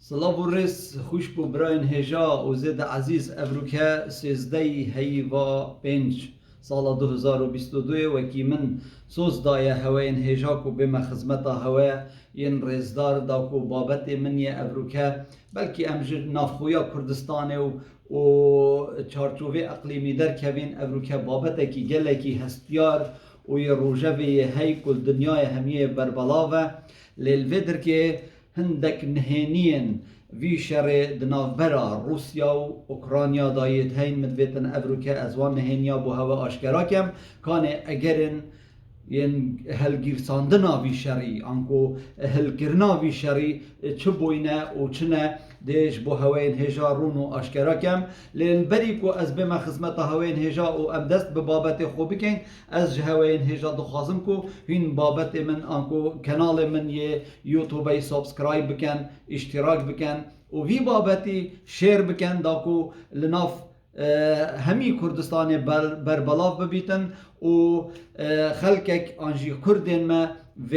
سلاو و رس خوش بو براین هجا و زید عزیز افروکه سیزدهی هیوا پنج سال 2022 وکی من سوز دایه هواین هجا کو بما خزمتا هوا ین رزدار دا کو بابت من یه افروکه بلکی امجر نافخویا کردستانه و چارچوبه اقلیمی در کوین افروکه بابت کی گله کی هستیار و یه روژوی هی کل دنیای همیه بربلاوه لیل که هندک نهینین وی شر دنافبرا روسیا و اوکراینیا دایت هین مدویتن افروکه از وان نهینیا بو هوا آشکارا کم کانه اگرن ین هلگیرساندنا وی شری انکو هلگرنا وی شری چه بوینه و چنه دیش بو هواین هجا رونو آشکارا کم لیل بری کو از بما خدمت هواین هجا و ام دست به بابت خوبی کن از هواین هجا دخوازم کو هین بابت من انکو کانال من یه یوتیوب سابسکرایب بکن اشتراک بکن و وی بابتی شیر بکن داکو لناف همی کردستان بربلاف ببیتن و خلکک آنجی کردین ما و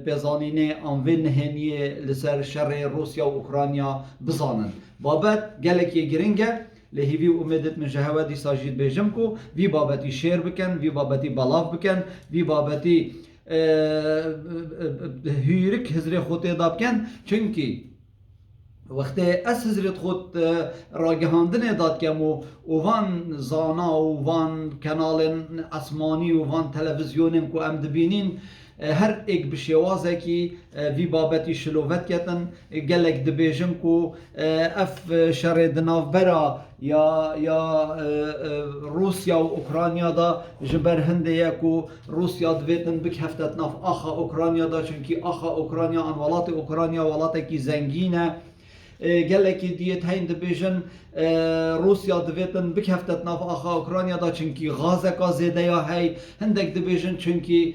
بزانینه آن و نهینیه لسر شر روسیا و اوکراینیا بزانن بابت گلکی گرنگه لهیوی امیدت من جهوه دی ساجید بیجم کو وی بابتی شیر بکن وی بابتی بلاف بکن وی بابتی هیرک هزری خودی داب کن چونکی وقتی از حضرت خود راگهاندن داد کم و وان زانا و وان کانال اسمانی و وان تلویزیونیم که ام دبینین هر ایک بشیوازه کی وی بابتی شلووت کتن گلک دبیجم که اف شر دنافبرا یا روسیا و اوکراینیا دا جبر هنده یکو روسیا دویتن بک هفتت ناف آخا اوکراینیا دا چونکی آخا اوکراینیا ان ولات اوکراینیا ولات کی زنگینه گلکی دیت هین دبیجن روسیا دویتن بکفتت ناف آخا اوکراینیا دا چونکی غازه کا زیده یا هی هندک دبیجن چونکی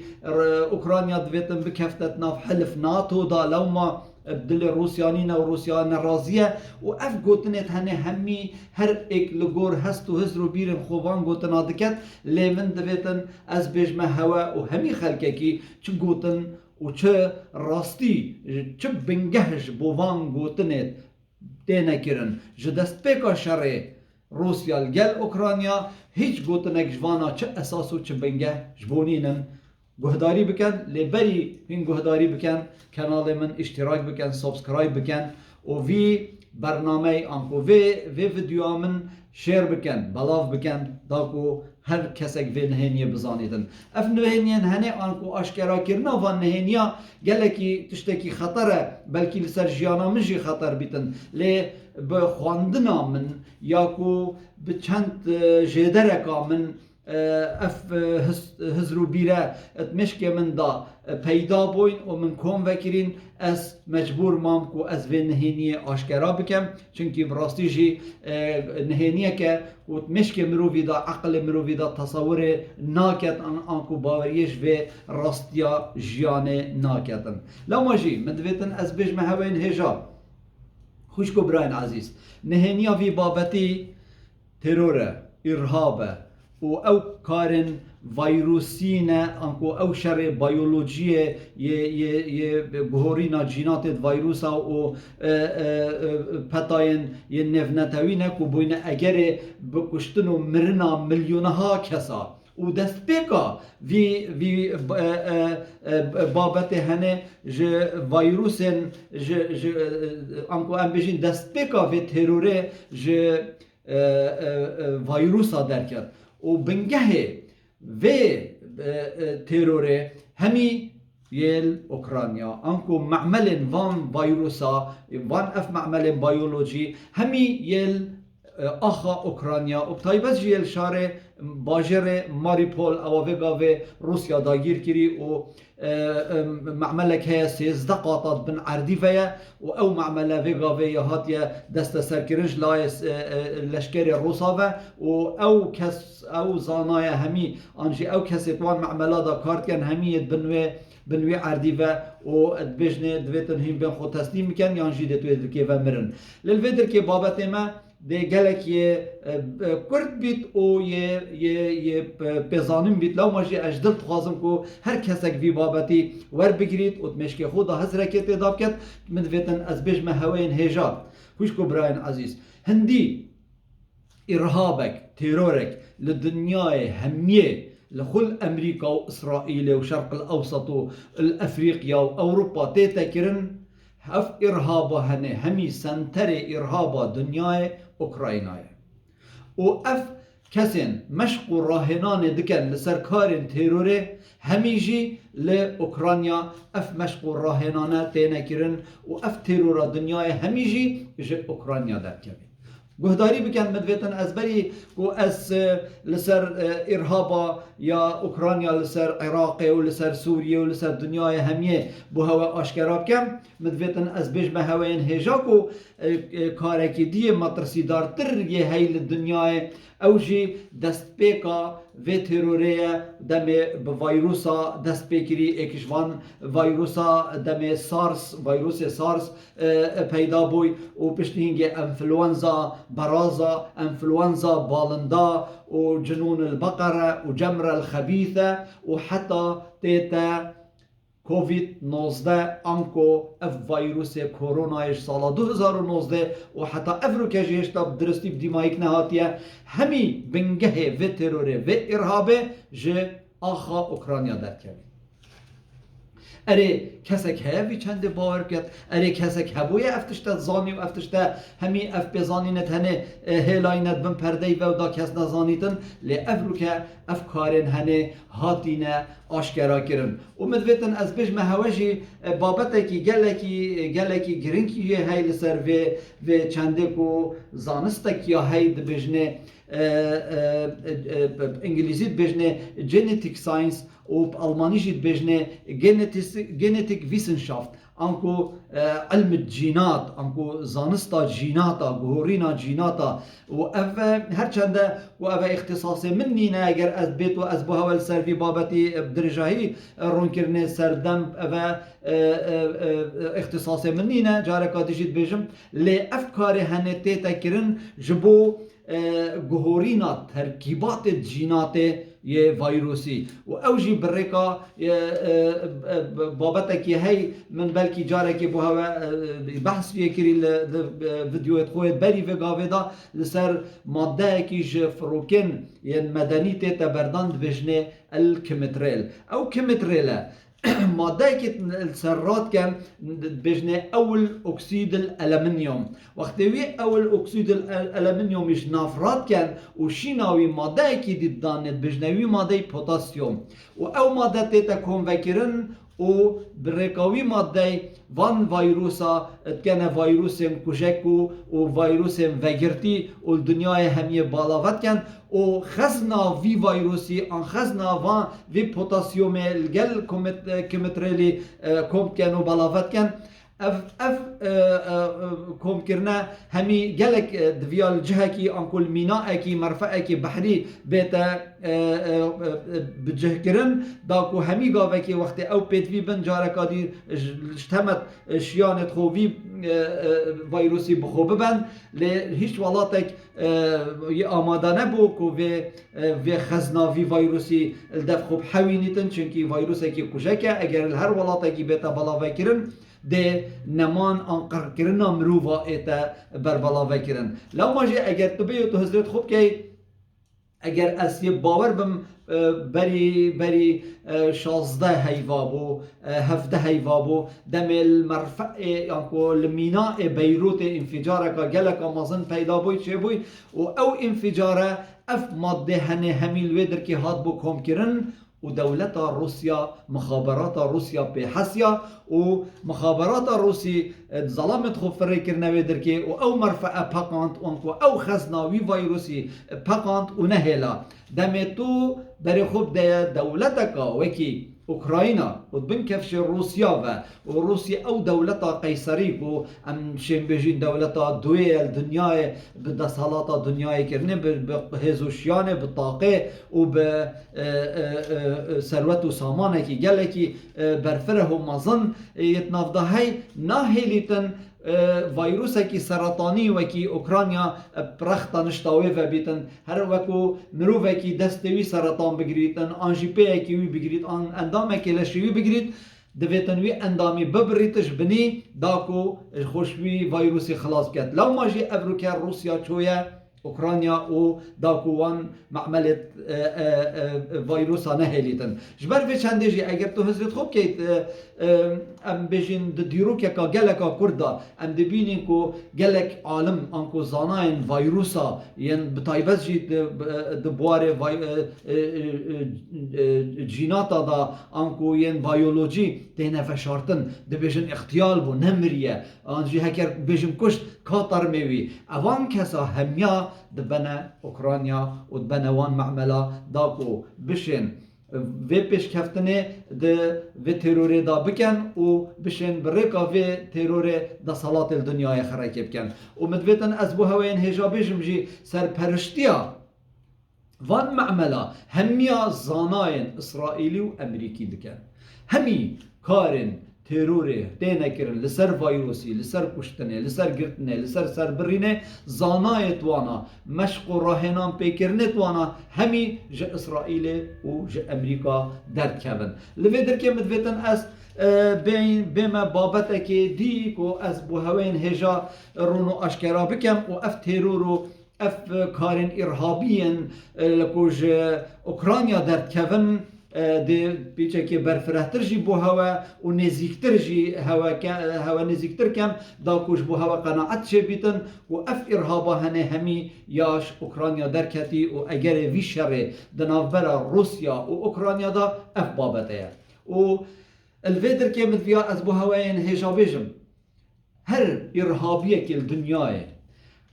اوکراینیا دویتن بکفتت ناف حلف ناتو دا لوما بدل روسیانین و روسیان رازیه و اف گوتنت هنه همی هر ایک لگور هست و هزر و بیرن خوبان گوتنا دکت لیمن دویتن از بیجمه هوا و همی خلکه کی چه گوتن و چه راستی چه بنگهش بوان گوتنت دینه کرن جدست پیکا شر روسیا گل اوکراینیا هیچ گوتنک جوانا چه اساس و چه بنگه جبونینن گهداری بکن لبری این گهداری بکن کانال من اشتراک بکن سابسکرایب بکن و وی برنامه آنکو وی ویدیو من شیر بکن بلاف بکن داکو هر کسک وی نهینیه بزانیدن اف نهینیه هنه آنکو آشکارا کرنا و نهینیه گلکی تشتکی خطره بلکی لسر جیانا من جی خطر بیتن لی بخواندنا من یا کو بچند جیدرکا من اف هزرو بیره اتمشک من دا پیدا بوین و من کن وکرین از مجبور مام کو از وی نهینیه آشکارا بکم چونکی براستی جی نهینیه که اتمشک مرووی دا عقل مرووی دا تصور ناکت آنکو باوریش و راستیا جیانه ناکتن لما جی من دویتن از بجمه هوین هجا خوش کو براین عزیز نهینیه وی بابتی تروره ارهابه و او کارن ویروسینه انکو او شر بیولوژی یه بهورینا جینات ویروسا و پتاین یه نفنتوینه که بوینه اگر بکشتن و مرنا میلیونها کسا و دست پیکا وی بابت هنه ویروسن انکو ام بجین دست پیکا وی تروره ویروسا در کرد و بنگه و تروره همی یل اوکراینیا انکو معمل وان ویروسا وان اف معمل بیولوژی همی یل آخا اوکراینیا و بتایبت جیل شار باجر ماریپول او وگا و روسیا داگیر کری و معملک هیا 13 قاطات بن عردی ویا و او معمل وگا و هاتیا دست سرکرنج لای لشکر روسا و او کس او زانای همی آنجی او کسی توان معملا دا کارت کن همی بنوی عردی و بجنه دویتن هم بین خود تسلیم کن یانجی دتوی درکی و مرن للوی درکی بابت ما ده گلک کرد بیت و یه پیزانم بیت لو ماجی اجدل تخوازم کو هر کسک وی بابتی ور بگرید و تمشکی خود هز رکت داب کت من ویتن از بجم هوین هجاب خوش کو براین عزیز هندی ارهابك تيرورك للدنيا همية لكل امريكا واسرائيل وشرق الاوسط والافريقيا واوروبا تيتكرن هف ارهابا هني همي سنتري ارهابا دنيا اوكراينا واف كسن مشقو راهنان دكن لسركارن تيروري هميجي لاوكرانيا اف مشقو راهنان تينكرن واف تيرورا دنيا هميجي جي اوكرانيا دركبي گهداری بکن مدویتن از بری و از لسر ارهابا یا اوکرانیا لسر عراق و لسر سوریه و لسر دنیای همیه بو هوا آشکرا بکن مدویتن از بجم هواین هجاک و کارکی دی مطرسی دارتر یه هیل دنیای اوجی دست پیکا و تروریه دم ویروسا دست پیکری اکشوان ویروسا دم سارس ویروس سارس پیدا بوی و پشتینگ انفلونزا برازا انفلونزا بالندا و جنون البقرة و جمر الخبيثة وحتى تيتا کووید 19 انکو اف ویروس کورونایش سال 2019 و حتی افریقا جیشتا درستی بدیمایک نهاتیه همی بنگه و تروره و ارهابه جه آخا اوکرانیا درکبی اره کسک هاوی چند باور کرد اره کسک هبوی افتشتا زانی و افتشتا همی اف بزانینت هنه هلاینت بن پردهی و دا کس نزانیتن لی افروکه افکارن هنه هاتینه آشکرا کرن و مدویتن از پیش مهوشی بابته کی گلکی گرینکی یه هیل سر و چنده کو زانستک یا هید بجنه انگلیزیت بجنه جنتیک ساینس و بالمانیشیت بجنه جنتیک ویسنشافت انکو علم الجينات انکو زانستا جيناتا گهورینا جيناتا و اف هر چنده و اف اختصاص منی نه اگر از بیت و از بوهول سروی بابتی بدرجاهی رون کرنه سردم اف اختصاص منی نه جارکا دیجید بجم لی افکار هنه تیتا کرن جبو گهورینا ترکیبات جينات یه ویروسی و اوجی برکا بابتکی هی من بلکی جاره که بو هوا بحث کری ویدیویت خوید بری و گاوه دا لسر ماده کی جفروکن یعنی مدنی تیتا برداند بجنه الکمتریل او کمتریله ماده که السرات كان بجنه اول اكسيد الالمنيوم وقتوي اول اكسيد الالمنيوم مش نافرات كان وشيناوي ماده كي دانت بجنوي ماده بوتاسيوم و او ماده تيتا كونفكرن و بريكاوي ماده وان فيروسا كان فيروسم كوشكو و فيروسم فجرتي و الدنيا هميه بالاوت كان و خزنا في فيروسي ان خزنا وان في بوتاسيوم الجل كمتريلي كوم كانوا بالاوت كان اف كوم كرنا همي جلك دفيال جهكي ان كل ميناءكي مرفأكي بحري بيتا بجه كرن داكو همي قاوكي وقت او بيت في بن جاركا دي اجتمت شيانت خوفي فيروسي بخو ببن لهيش ولاتك آماده نبوك في خزنا في فيروسي الدف خوب حوينيتن چونكي فيروسكي كوشكا اگر الهر ولاتكي بيتا بلاوه كرن ده نمان انقر کرنا مروفا ایتا بربلاوه کرن لو ماجی اگر تو بیو تو حضرت خوب که اگر از یه باور بم بری 16 هیوابو 17 هیوابو دم المرفع یعنکو لمیناء بیروت انفجارکا گلکا مازن پیدا بوی چه بوی و او انفجاره اف ماده هنه همیل ویدر که هاد بو کم کرن ودولة روسيا مخابرات روسيا بحسيا ومخابرات روسي ظلمت خفري كرناوي دركي او مرفأ باقانت وانكو او خزناوي فيروسي باقانت ونهلا دمتو بري خوب دولتك وكي اوكراينا وبن كفش روسيا وروسيا او دولتا قيصري و ام شين بيجين دولتا دويل دنيا بدا صلاتا دنيا كرني بهزوشيانه بالطاقه وب ثروت و سامانه كي جلكي برفره مازن يتنافض هاي ناهيليتن فيروسكي سرطاني وكي أوكرانيا برختا نشتاوي فبيتن هر وكو مروفكي دستوي سرطان بگريتن أنجيبيكي وي بگريت أندامكي لشوي بگريت دفيتن وي اندامي ببريتش بني داكو خوشوي فيروسي خلاص بكت لو ما جي أبروكا روسيا شوية اوكرانيا و داكوان معملة فيروسا نهليتن جبر في چندجي اگر تو هزرت خوب كيت ام بيجين ديروكا كا جلكا كردا ام دبينين كو جلك عالم انكو زاناين فيروسا ين بتايبز جي دبواري جيناتا دا انكو ين بيولوجي تهنا فشارتن دبيجين اختيال بو نمرية انجي هكر بيجين كشت كاتر ميوي اوان كسا هميا دبنا اوكرانيا و دبنا وان معملا داكو بشين في پیش کفتنه ده في تروری دا بکن و بشین برکا في تروری دا صلات الدنیا خرکی بکن و مدویتن از بو هواین هجابی جمجی سرپرشتیا وان معملا همیا زاناین اسرائیلی و امریکی دکن همی کارن تروری تینا کرن لسر فیروسی لسر کشتنه لسر گرتنه لسر سربرینه زانایت وانا مشق و راهنان پیکرنت وانا همی جا اسرائیل و جا امریکا درد کبن لوی درکه مدویتن از بما بابتا که دی کو از بو هوین هجا رونو اشکرا بکم و اف ترورو اف کارن ارهابین لکوج اوکرانیا درد کبن دی بیچه که برفرهتر جی بو هوا و نزیکتر جی هوا نزیکتر کم دا کوش بو هوا قناعت چه بیتن و اف ارهابا هنه همی یاش اوکرانیا درکتی و اگر وی شر دنافبر روسیا و اوکرانیا دا اف بابته و الفیدر که مدویا از بو هواین هجابیجم هر ارهابیه که الدنیای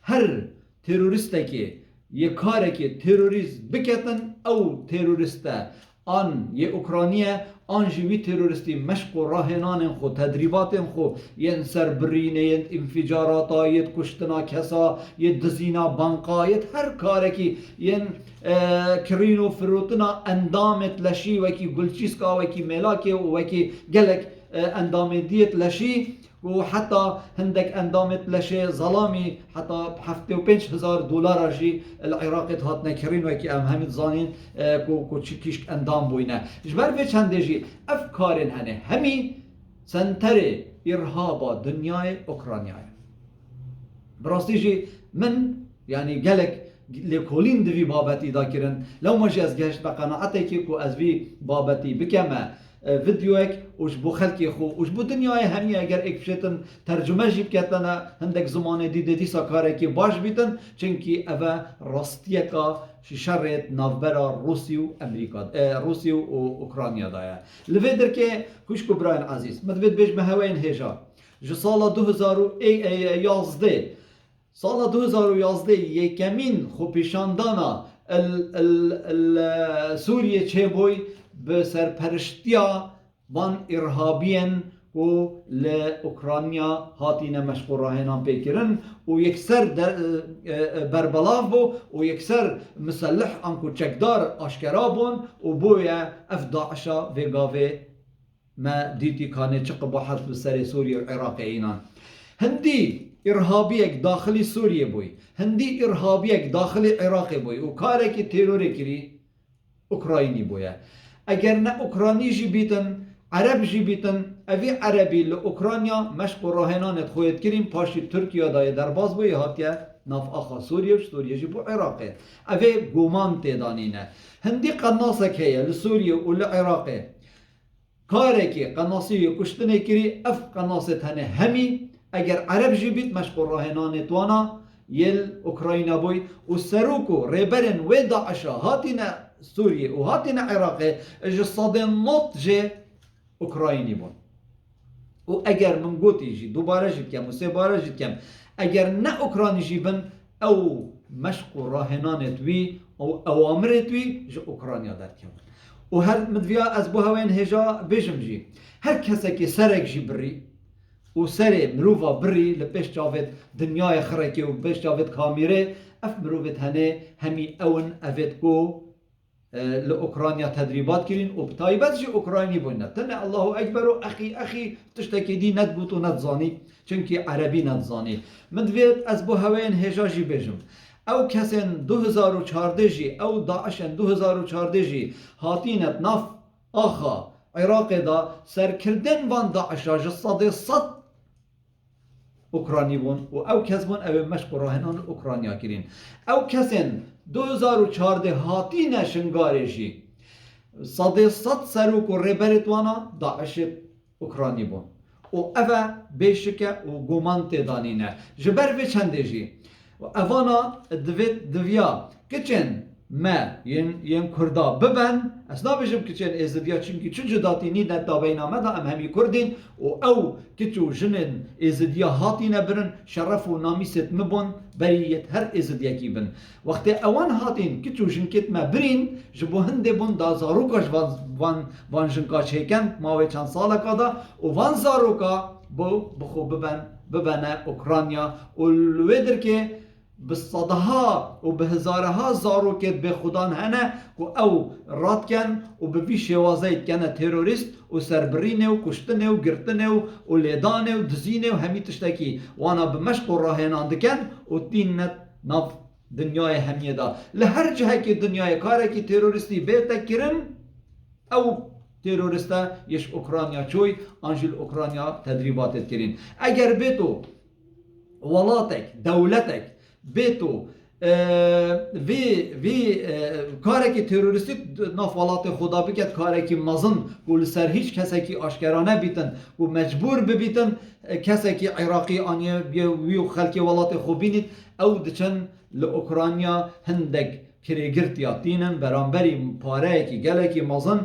هر تروریسته که یه کاره که تروریست بکتن او تروریسته آن یه اوکرانیه آن جوی تروریستی مشق و راهنان خو تدریبات خو ین سربرینه ین انفجاراتا ین کشتنا کسا ین دزینا بانقا ین هر کاره کی ین کرینو فروتنا اندامت لشی وکی گلچیسکا وکی ملاکی وکی گلک اندام دیت لشی و حتی هندك اندامت لشي ظلامي حتى بحفتة $5,000 جي العراق هاتنا كرين وكي ام همت زانين كو كيش اندام بوينا جبر في چنده جي افكارين هنه همي سنتر ارهابا دنياي اوكرانياي براستي جي من يعني قالك لكولين دوی بابتی دا کرن لو ما جي از گشت بقناعته كي كو از في بابتی بكما فيديوك وش بو خلقي خو وش بو دنياي همي اگر اك بشتن ترجمه جيب كتنا هندك زمان دي ساكاره كي باش بيتن چنكي اوا راستيكا شرط نافبرا روسي و امريكا روسي و اوكرانيا دايا لفيدر كي كوشكو براين عزيز مدفيد بيج مهوين هجا جو سالا 2011 سالا 2011 يكمين خو پیشاندانا سوريا چه بوي بسرپرشتیا وان ارهابین و لأوکرانیا هاتینا مشغول راهنان پیکرن و یکسر بربلاف بو و یکسر مسلح انکو چکدار اشکرا بون و بویا اف داعشا وگاوه ما دیتی کانه چق بحث بسر سوریا و عراق اینان هندی ارهابیک داخلی سوریه بوی هندی ارهابیک داخلی عراق بوی و کاره که تیروری کری اوکراینی بویا اگر نه اوکرانی جی بیتن عرب جی بیتن اوی عربی لأوکرانیا مشق و راهنانت خویت کریم پاشی ترکیه دای درباز بوی هاتیه ناف آخا سوریه و سوریه جی بو عراقه اوی گومان تیدانینه هندی قناصک هیه لسوریه و لعراقه کاره که قناصی کشتنه کری اف قناصت هنه همی اگر عرب جی بیت مشق و راهنانت وانا یل اوکراینا بوی و سروکو ریبرن و داعشا هاتینا سوريا وهاتنا عراقي جصادين نوت جي اوكرايني بون واجر من قوتي يجي دوباره جيت كم وسيباره جيت كم اجر نا اوكراني جيبن او مشق راهنان توي او اوامر توي جي اوكرانيا دار كم وهر مدفيا از بو هوين هجا بيجم جي هر كسكي سرك جي بري وسري مروفا بري لبيش جافت دنيا خركي وبيش جافت كاميري اف مروفت هنه همي اون افيتكو لأوكرانيا تدريبات كرين وبتايبات جي أوكراني بونا تنع الله أكبر أخي تشتكي دي ندبوت ونتزاني چونکی عربی ندزانی. من دوید از بو هوین هجاجی بجم او کسین 2014 جی او داعشن 2014 جی هاتینت ناف آخا عراق دا سرکردن وان داعش را صد اوکرانی بون و او کس بون او مشق راهنان اوکرانیا کرین او کسین 2014 هاتین شنگاره جی صد سروک و ریبرت وانا داعش اوکرانی بون و اوه بیشکه و گومان تیدانینه جبر وی چنده جی و اوانا دویا کچن ما ین کردا ببن اسنا بجم کچن ازدیا چونکی چون جداتی نید نتا بینامه دا ام همی کردین و او کچو جنن ازدیا هاتی نبرن شرف و نامیست مبون بریت هر ازدیا کی بن وقتی اوان هاتین کچو جنکت ما برین جبو هنده بون دا زاروکاش وان جنکا چهکن ماوی چند ساله کادا و وان زاروکا بخو ببنه اوکرانیا و لویدر که بالصدها و بهزارها زاروکت به خدان هنه و او راد کن و به وی شوازید کنه تروریست و سربرینه و کشتنه و گرتنه و لیدانه و دزینه و همی تشتکی وانا به مشق و راهناند کن و دین نت ناف دنیای همیه دا لهر جهه که دنیای کاره که تروریستی بیتا کرن او تروریستا یش اوکرانیا چوی انجل اوکرانیا تدریباتت کرین اگر بیتو ولاتک دولتک بیتو وی کاری که تروریستی نافالات خدا بکد کاری که مزن و لسر هیچ کسی که آشکارانه بیتن و مجبور ببیتن کسی که عراقی آنیه ویو خلکی ولات خوبینید او دچن لأوکرانیا هندگ کریگرتیا تینن برانبری پاره کی گله کی مزن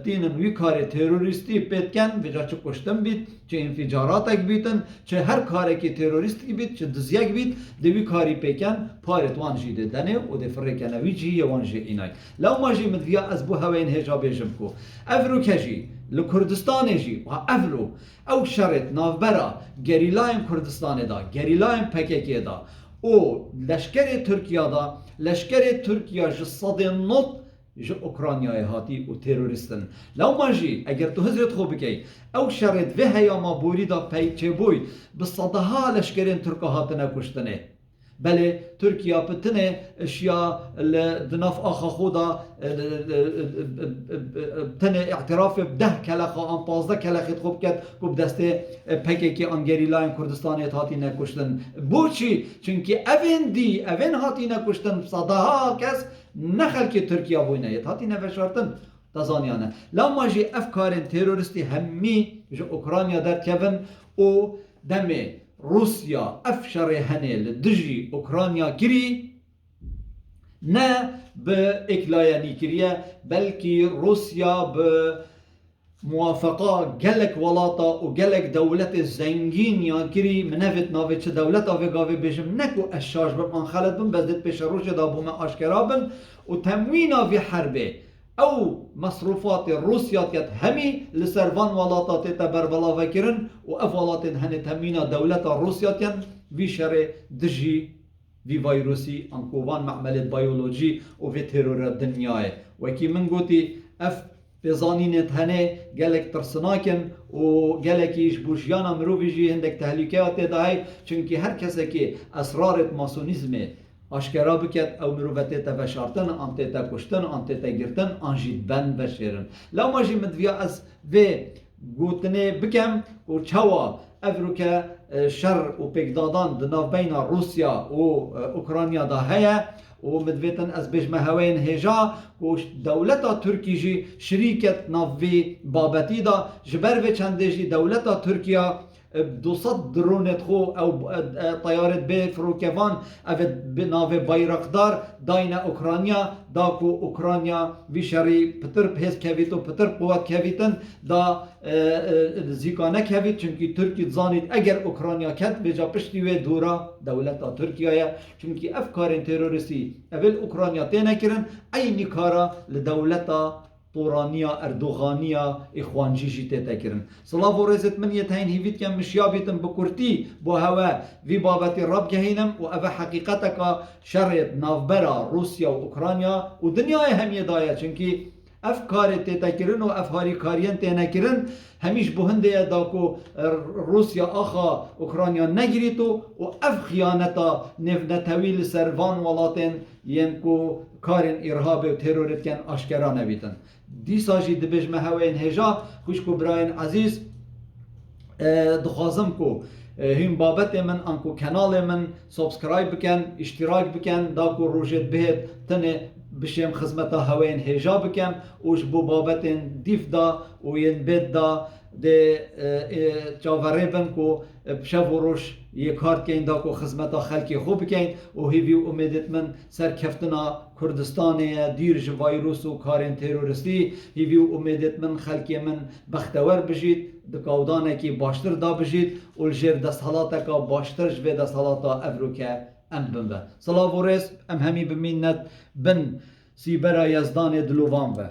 تینن وی کار تروریستی پیتکن بجا چه کشتن بیت چه انفجارات بیتن چه هر کاری که تروریستی بیت چه دزیگ بیت دوی کاری پیکن پاره توان جیده دنه و ده فرکنه وی جی یوان جی اینای لو ما جی مدویا از بو هوین هجاب جمکو افرو کجی لکردستان جی و افرو او شرط نافبرا گریلایم کردستان دا گریلایم پککی دا او لشکر ترکیه دا لشکر ترکیه جسد نوت ج اوکرانیای هاتی و تروریستن لو ماجی اگر تو حضرت خوب بکی او شرط و هیاما بوری دا پیچه بوی بصدها لشکرین ترکه هاتنه کشتنه بله ترکیه بتنه اشیا دناف آخا خودا تنه اعتراف ده کلخا آن 15 کلخیت خوب کرد کب دسته پکه که آنگری لاین کردستانی هاتی نکشتن بوچی چونکه اوین هاتی نکشتن صداها کس نخل که ترکیه بوینه هاتی نفشارتن تزانیانه لما جی افکار تروریستی همی جو اوکرانیا در کبن و دمه روسیا افشار هنل دجی اوکرانیا گری نه به اکلایانی کریه بلکه روسیا به موافقه گلک ولاتا و گلک دولت زنگین یا گری منفت ناوی چه دولت آوی گاوی بجم نکو اشاش بم خالد بم بزدت پیش روش دا بوم آشکرا بن و تموین آوی حربه او مصروفات روسیا تیت همی لسروان ولاتات تبربلا وکرن و افولات هنه تموین دولت روسیا تین وی شر دجی وی ویروسی انکوان معمل بیولوژی و وی ترور دنیای وکی من گوتی اف بزانینت هنه گلک ترسناکن و گلکیش بوشیانا مروفی جی هندک تهلیکات دای چونکی هر کسی که اسرارت ماسونیزمه آشکارا بکد او مروفته تفشارتن آنته تا کشتن آنته تا گرتن آنجید بند بشیرن لو ماجی مدویا از وی گوتنه بکم و چوا افرو که شر و پکدادان دناف بین روسیا و اوکرانیا دا هیا و مدویتن از بجمه هوین هجا و دولتا ترکی جی شریکت ناوی بابتی دا جبر و چنده جی دولتا ترکیا 200 درونت خو او طیارت به فروکوان او بناو بایرقدار داین اوکرانیا دا کو اوکرانیا ویشری پتر پهز کویت و پتر قوت کویتن دا زیکانه کویت چونکی ترکی زانید اگر اوکرانیا کد بجا پشتی و دورا دولتا ترکیه چونکی افکار تروریستی اول اوکرانیا تینه کرن اینی کارا لدولتا طورانیا اردوغانیا اخوانجی جیته تکرن صلاح و رزت من یتهین هیوید کم مشیابیتم بکرتی با هوا وی بابتی رب گهینم و اوه حقیقتا که شرط نافبرا روسیا و اوکرانیا و دنیای همیه دایا چونکی اف کار تکرن و اف هاری کاریان تنکرن همیش بهنده دا کو روسیا آخا اوکراینیا نگیریتو و اف خیانتا نتویل سروان ولاتن یم کو کارن ارهاب و تروریت کن آشکارا نبیتن دیسا جی دبیج مهوین هجا خوش کو براین عزیز دخوازم کو هم بابت من انکو کانال من سابسکرایب بکن اشتراک بکن دا کو روجت بهت تنه بشیم خدمتا هوین هجا بکم اوش بو بابت دیف دا و ین بید دا ده چاوره بن کو بشب و روش یک کارت کن دا کو خدمتا خلکی خوب کن و هیوی امیدت من سر کفتنا کردستان دیر ویروس و کارین تروریستی هیوی امیدت من خلکی من بختور بجید دکاودانه کی باشتر دا بجید و الجر دست حالاتا کا باشتر جوه دست حالاتا افرو که ام بنده صلاة و رس ام همی بمینت بن سیبرا یزدان دلوان به